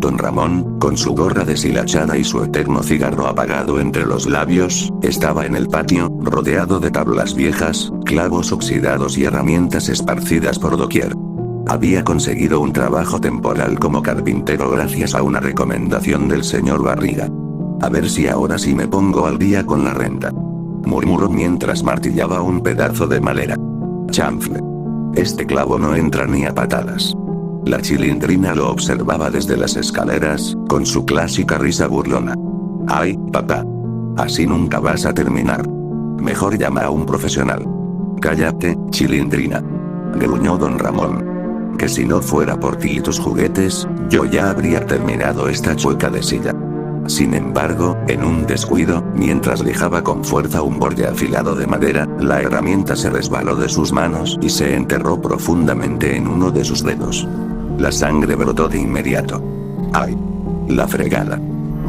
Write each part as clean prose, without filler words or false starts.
Don Ramón, con su gorra deshilachada y su eterno cigarro apagado entre los labios, estaba en el patio, rodeado de tablas viejas, clavos oxidados y herramientas esparcidas por doquier. Había conseguido un trabajo temporal como carpintero gracias a una recomendación del señor Barriga. A ver si ahora sí me pongo al día con la renta, murmuró mientras martillaba un pedazo de madera. Chanfle. Este clavo no entra ni a patadas. La Chilindrina lo observaba desde las escaleras, con su clásica risa burlona. Ay, papá. Así nunca vas a terminar. Mejor llama a un profesional. Cállate, Chilindrina, gruñó don Ramón. Que si no fuera por ti y tus juguetes, yo ya habría terminado esta chueca de silla. Sin embargo, en un descuido, mientras lijaba con fuerza un borde afilado de madera, la herramienta se resbaló de sus manos y se enterró profundamente en uno de sus dedos. La sangre brotó de inmediato. ¡Ay! La fregada,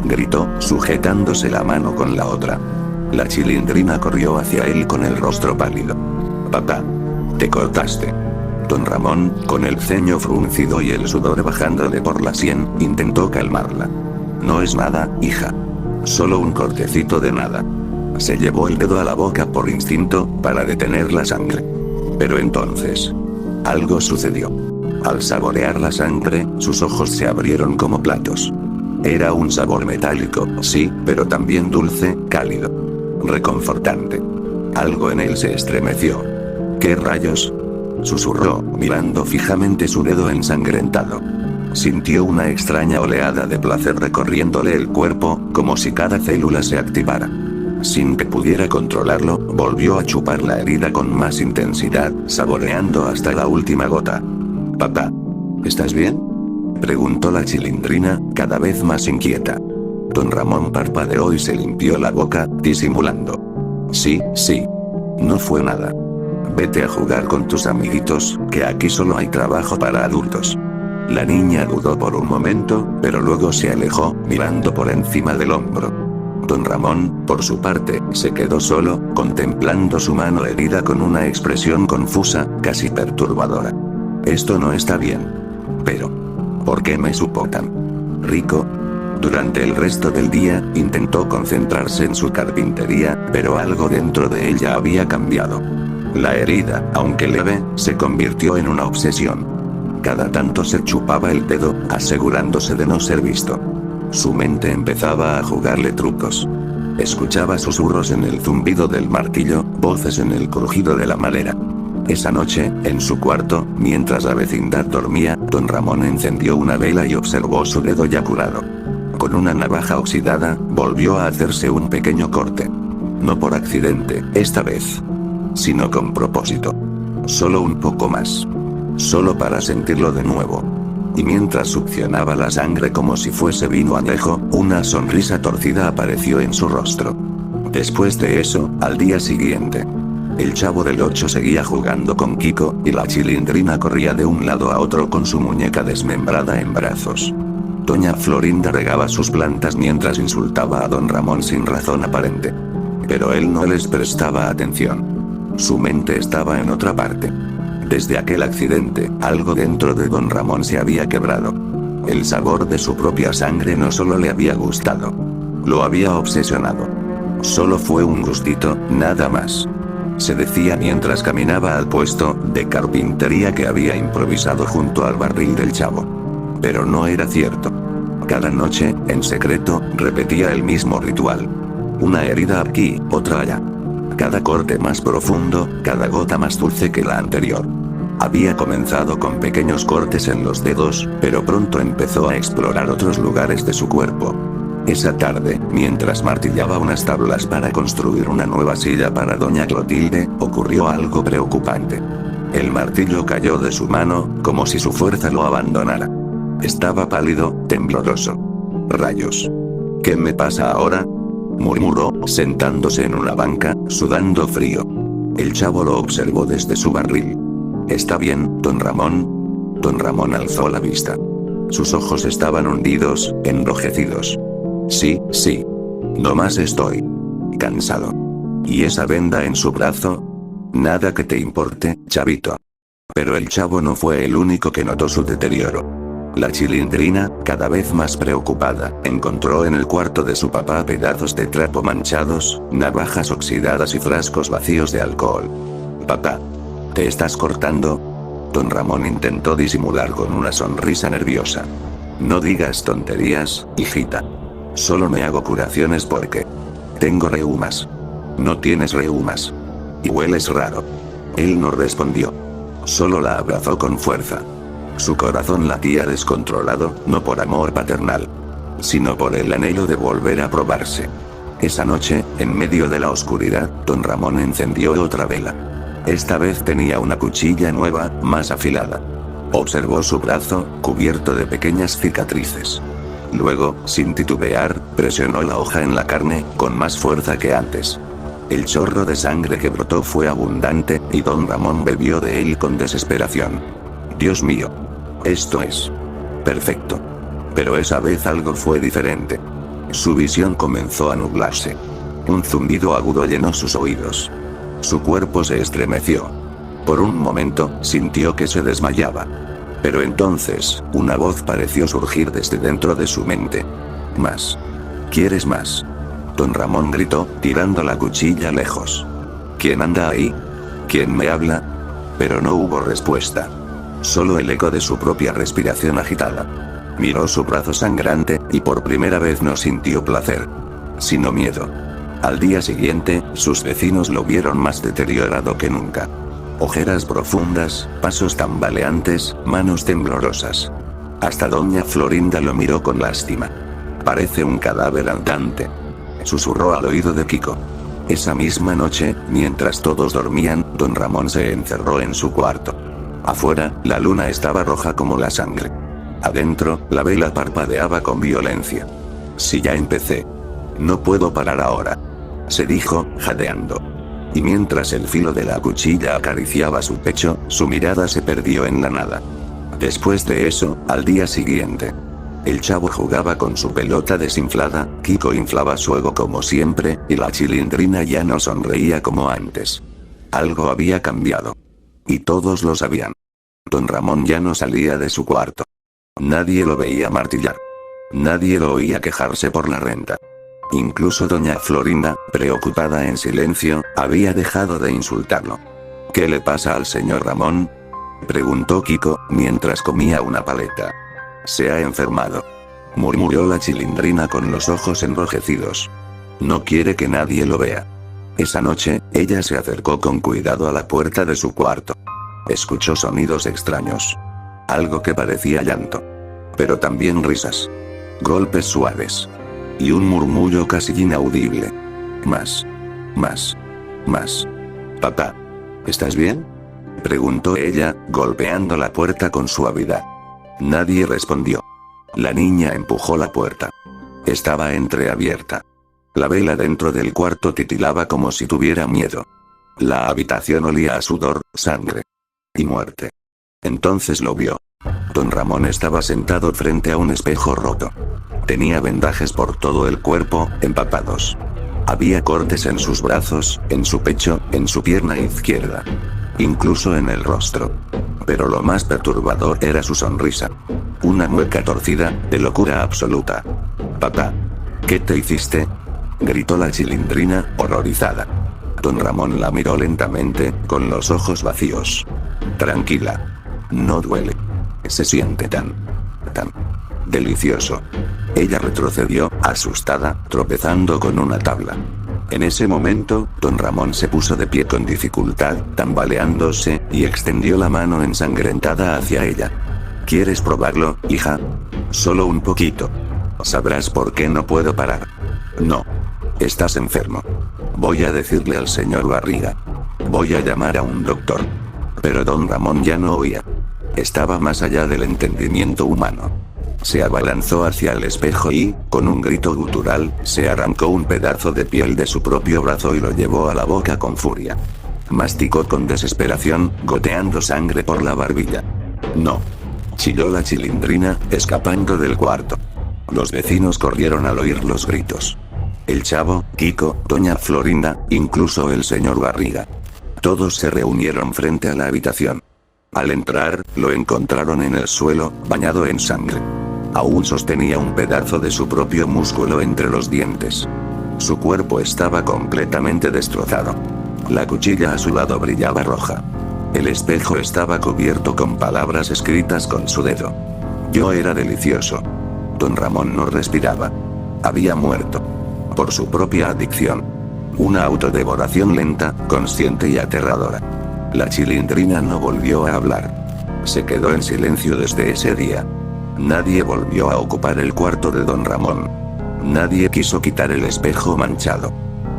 gritó, sujetándose la mano con la otra. La Chilindrina corrió hacia él con el rostro pálido. Papá, te cortaste. Don Ramón, con el ceño fruncido y el sudor bajándole por la sien, intentó calmarla. No es nada, hija. Solo un cortecito de nada. Se llevó el dedo a la boca por instinto, para detener la sangre. Pero entonces, algo sucedió. Al saborear la sangre, sus ojos se abrieron como platos. Era un sabor metálico, sí, pero también dulce, cálido, reconfortante. Algo en él se estremeció. ¿Qué rayos?, susurró, mirando fijamente su dedo ensangrentado. Sintió una extraña oleada de placer recorriéndole el cuerpo, como si cada célula se activara. Sin que pudiera controlarlo, volvió a chupar la herida con más intensidad, saboreando hasta la última gota. Papá, ¿estás bien?, preguntó la Chilindrina, cada vez más inquieta. Don Ramón parpadeó y se limpió la boca, disimulando. Sí, no fue nada. Vete a jugar con tus amiguitos, que aquí solo hay trabajo para adultos. La niña dudó por un momento, pero luego se alejó, mirando por encima del hombro. Don Ramón, por su parte, se quedó solo, contemplando su mano herida con una expresión confusa, casi perturbadora. Esto no está bien. Pero, ¿por qué me supo tan rico? Durante el resto del día, intentó concentrarse en su carpintería, pero algo dentro de ella había cambiado. La herida, aunque leve, se convirtió en una obsesión. Cada tanto se chupaba el dedo, asegurándose de no ser visto. Su mente empezaba a jugarle trucos. Escuchaba susurros en el zumbido del martillo, voces en el crujido de la madera. Esa noche, en su cuarto, mientras la vecindad dormía, don Ramón encendió una vela y observó su dedo ya curado. Con una navaja oxidada, volvió a hacerse un pequeño corte. No por accidente, esta vez, sino con propósito. Solo un poco más. Solo para sentirlo de nuevo. Y mientras succionaba la sangre como si fuese vino añejo, una sonrisa torcida apareció en su rostro. Después de eso, al día siguiente, el Chavo del 8 seguía jugando con Kiko, y la Chilindrina corría de un lado a otro con su muñeca desmembrada en brazos. Doña Florinda regaba sus plantas mientras insultaba a don Ramón sin razón aparente. Pero él no les prestaba atención. Su mente estaba en otra parte. Desde aquel accidente, algo dentro de don Ramón se había quebrado. El sabor de su propia sangre no solo le había gustado, lo había obsesionado. Solo fue un gustito, nada más. Se decía mientras caminaba al puesto de carpintería que había improvisado junto al barril del Chavo. Pero no era cierto. Cada noche, en secreto, repetía el mismo ritual. Una herida aquí, otra allá. Cada corte más profundo, cada gota más dulce que la anterior. Había comenzado con pequeños cortes en los dedos, pero pronto empezó a explorar otros lugares de su cuerpo. Esa tarde, mientras martillaba unas tablas para construir una nueva silla para doña Clotilde, ocurrió algo preocupante. El martillo cayó de su mano, como si su fuerza lo abandonara. Estaba pálido, tembloroso. Rayos. ¿Qué me pasa ahora?, murmuró, sentándose en una banca, sudando frío. El Chavo lo observó desde su barril. ¿Está bien, don Ramón? Don Ramón alzó la vista. Sus ojos estaban hundidos, enrojecidos. Sí, nomás estoy cansado. ¿Y esa venda en su brazo? Nada que te importe, chavito. Pero el Chavo no fue el único que notó su deterioro. La Chilindrina, cada vez más preocupada, encontró en el cuarto de su papá pedazos de trapo manchados, navajas oxidadas y frascos vacíos de alcohol. «Papá, ¿te estás cortando?». Don Ramón intentó disimular con una sonrisa nerviosa. «No digas tonterías, hijita. Solo me hago curaciones porque tengo reumas». «No tienes reumas. Y hueles raro». Él no respondió. Solo la abrazó con fuerza. Su corazón latía descontrolado, no por amor paternal, sino por el anhelo de volver a probarse. Esa noche, en medio de la oscuridad, don Ramón encendió otra vela. Esta vez tenía una cuchilla nueva, más afilada. Observó su brazo, cubierto de pequeñas cicatrices. Luego, sin titubear, presionó la hoja en la carne, con más fuerza que antes. El chorro de sangre que brotó fue abundante, y don Ramón bebió de él con desesperación. Dios mío. Esto es perfecto. Pero esa vez algo fue diferente. Su visión comenzó a nublarse. Un zumbido agudo llenó sus oídos. Su cuerpo se estremeció. Por un momento, sintió que se desmayaba. Pero entonces, una voz pareció surgir desde dentro de su mente. «Más. ¿Quieres más?». Don Ramón gritó, tirando la cuchilla lejos. «¿Quién anda ahí? ¿Quién me habla?». Pero no hubo respuesta. Solo el eco de su propia respiración agitada. Miró su brazo sangrante, y por primera vez no sintió placer, sino miedo. Al día siguiente, sus vecinos lo vieron más deteriorado que nunca. Ojeras profundas, pasos tambaleantes, manos temblorosas. Hasta doña Florinda lo miró con lástima. «Parece un cadáver andante», susurró al oído de Kiko. Esa misma noche, mientras todos dormían, don Ramón se encerró en su cuarto. Afuera, la luna estaba roja como la sangre. Adentro, la vela parpadeaba con violencia. «Si ya empecé. No puedo parar ahora», se dijo, jadeando. Y mientras el filo de la cuchilla acariciaba su pecho, su mirada se perdió en la nada. Después de eso, al día siguiente, el chavo jugaba con su pelota desinflada, Kiko inflaba su ego como siempre, y la Chilindrina ya no sonreía como antes. Algo había cambiado. Y todos lo sabían. Don Ramón ya no salía de su cuarto. Nadie lo veía martillar. Nadie lo oía quejarse por la renta. Incluso doña Florinda, preocupada en silencio, había dejado de insultarlo. «¿Qué le pasa al señor Ramón?», preguntó Kiko, mientras comía una paleta. «Se ha enfermado», murmuró la Chilindrina con los ojos enrojecidos. «No quiere que nadie lo vea». Esa noche, ella se acercó con cuidado a la puerta de su cuarto. Escuchó sonidos extraños. Algo que parecía llanto. Pero también risas. Golpes suaves. Y un murmullo casi inaudible. «Más. Más. Más. Papá. ¿Estás bien?», preguntó ella, golpeando la puerta con suavidad. Nadie respondió. La niña empujó la puerta. Estaba entreabierta. La vela dentro del cuarto titilaba como si tuviera miedo. La habitación olía a sudor, sangre y muerte. Entonces lo vio. Don Ramón estaba sentado frente a un espejo roto. Tenía vendajes por todo el cuerpo, empapados. Había cortes en sus brazos, en su pecho, en su pierna izquierda. Incluso en el rostro. Pero lo más perturbador era su sonrisa. Una mueca torcida, de locura absoluta. «Papá. ¿Qué te hiciste?», gritó la Chilindrina, horrorizada. Don Ramón la miró lentamente, con los ojos vacíos. «Tranquila. No duele. Se siente tan delicioso». Ella retrocedió, asustada, tropezando con una tabla. En ese momento, don Ramón se puso de pie con dificultad, tambaleándose, y extendió la mano ensangrentada hacia ella. «¿Quieres probarlo, hija? Solo un poquito. Sabrás por qué no puedo parar». «No. Estás enfermo. Voy a decirle al señor Barriga. Voy a llamar a un doctor». Pero don Ramón ya no oía. Estaba más allá del entendimiento humano. Se abalanzó hacia el espejo y, con un grito gutural, se arrancó un pedazo de piel de su propio brazo y lo llevó a la boca con furia. Masticó con desesperación, goteando sangre por la barbilla. «No», chilló la Chilindrina, escapando del cuarto. Los vecinos corrieron al oír los gritos. El chavo, Kiko, doña Florinda, incluso el señor Barriga. Todos se reunieron frente a la habitación. Al entrar, lo encontraron en el suelo, bañado en sangre. Aún sostenía un pedazo de su propio músculo entre los dientes. Su cuerpo estaba completamente destrozado. La cuchilla a su lado brillaba roja. El espejo estaba cubierto con palabras escritas con su dedo. Yo era delicioso. Don Ramón no respiraba. Había muerto. Por su propia adicción. Una autodevoración lenta, consciente y aterradora. La Chilindrina no volvió a hablar. Se quedó en silencio desde ese día. Nadie volvió a ocupar el cuarto de Don Ramón. Nadie quiso quitar el espejo manchado.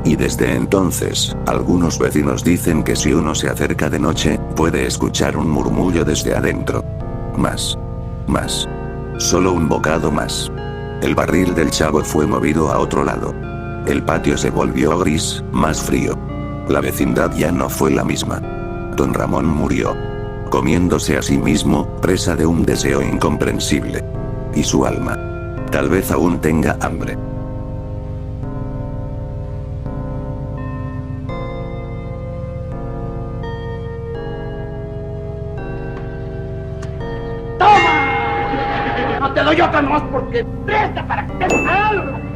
Y desde entonces, algunos vecinos dicen que si uno se acerca de noche, puede escuchar un murmullo desde adentro. Más. Más. Solo un bocado más. El barril del chavo fue movido a otro lado. El patio se volvió gris, más frío. La vecindad ya no fue la misma. Don Ramón murió. Comiéndose a sí mismo, presa de un deseo incomprensible. Y su alma. Tal vez aún tenga hambre. ¡Toma! No te doy otra más porque presta para que te algo.